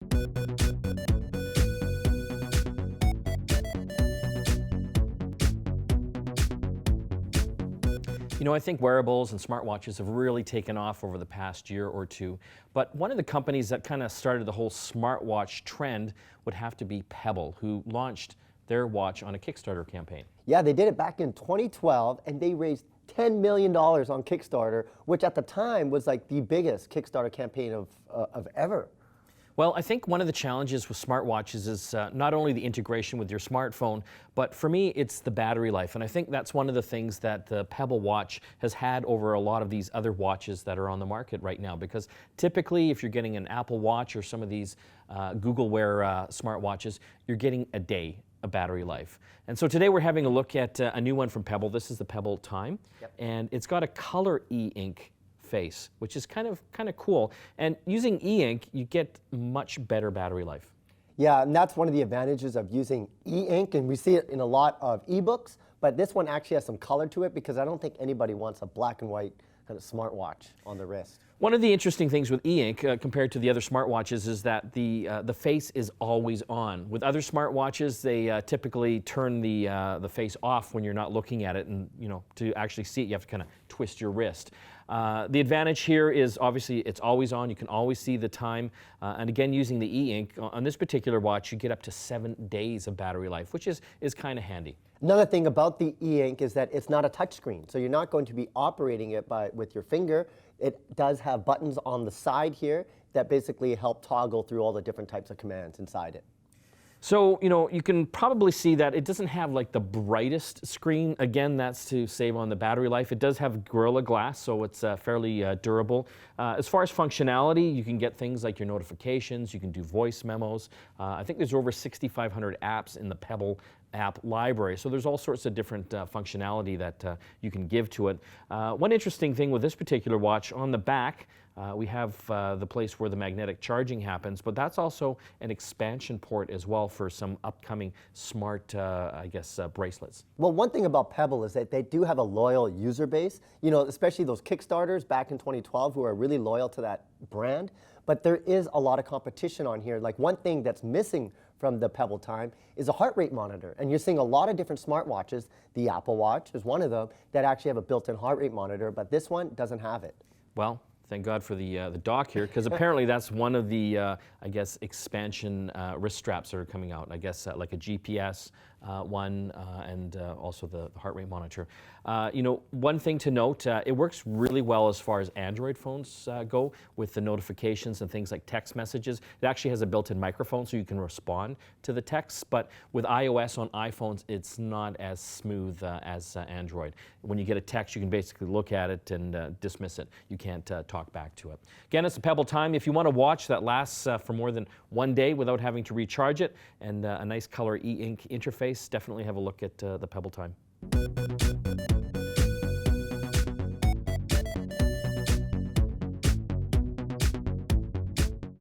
You know, I think wearables and smartwatches have really taken off over the past year or two. But one of the companies that kind of started the whole smartwatch trend would have to be Pebble, who launched their watch on a Kickstarter campaign. Yeah, they did it back in 2012, and they raised $10 million on Kickstarter, which at the time was like the biggest Kickstarter campaign of ever. Well, I think one of the challenges with smartwatches is not only the integration with your smartphone, but for me, it's the battery life. And I think that's one of the things that the Pebble watch has had over a lot of these other watches that are on the market right now. Because typically, if you're getting an Apple Watch or some of these Google Wear smartwatches, you're getting a day of battery life. And so today we're having a look at a new one from Pebble. This is the Pebble Time. Yep. And it's got a color e-ink face, which is kind of cool. And using e-ink, you get much better battery life. Yeah, and that's one of the advantages of using e-ink, and we see it in a lot of ebooks, but this one actually has some color to it because I don't think anybody wants a black and white kind of smartwatch on the wrist. One of the interesting things with e-ink compared to the other smartwatches is that the face is always on. With other smartwatches, they typically turn the face off when you're not looking at it, and to actually see it, you have to kind of twist your wrist. The advantage here is obviously it's always on. You can always see the time. And again, using the e-ink on this particular watch, you get up to 7 days of battery life, which is kind of handy. Another thing about the e-ink is that it's not a touchscreen, so you're not going to be operating it with your finger. It does have buttons on the side here that basically help toggle through all the different types of commands inside it. So, you can probably see that it doesn't have like the brightest screen. Again, that's to save on the battery life. It does have Gorilla Glass, so it's fairly durable. As far as functionality, you can get things like your notifications, you can do voice memos. I think there's over 6,500 apps in the Pebble app library, so there's all sorts of different functionality that you can give to it. One interesting thing with this particular watch, on the back, we have the place where the magnetic charging happens, but that's also an expansion port as well for some upcoming smart, bracelets. Well, one thing about Pebble is that they do have a loyal user base, especially those Kickstarters back in 2012 who are really loyal to that brand. But there is a lot of competition on here. Like, one thing that's missing from the Pebble Time is a heart rate monitor. And you're seeing a lot of different smartwatches. The Apple Watch is one of them that actually have a built-in heart rate monitor, but this one doesn't have it. Well, thank God for the dock here, because apparently that's one of the, expansion wrist straps that are coming out. I guess like a GPS one and also the heart rate monitor. One thing to note, it works really well as far as Android phones go with the notifications and things like text messages. It actually has a built-in microphone so you can respond to the texts, but with iOS on iPhones, it's not as smooth as Android. When you get a text, you can basically look at it and dismiss it. You can't talk back to it. Again, it's the Pebble Time. If you want a watch that lasts for more than 1 day without having to recharge it and a nice color e-ink interface, definitely have a look at the Pebble Time.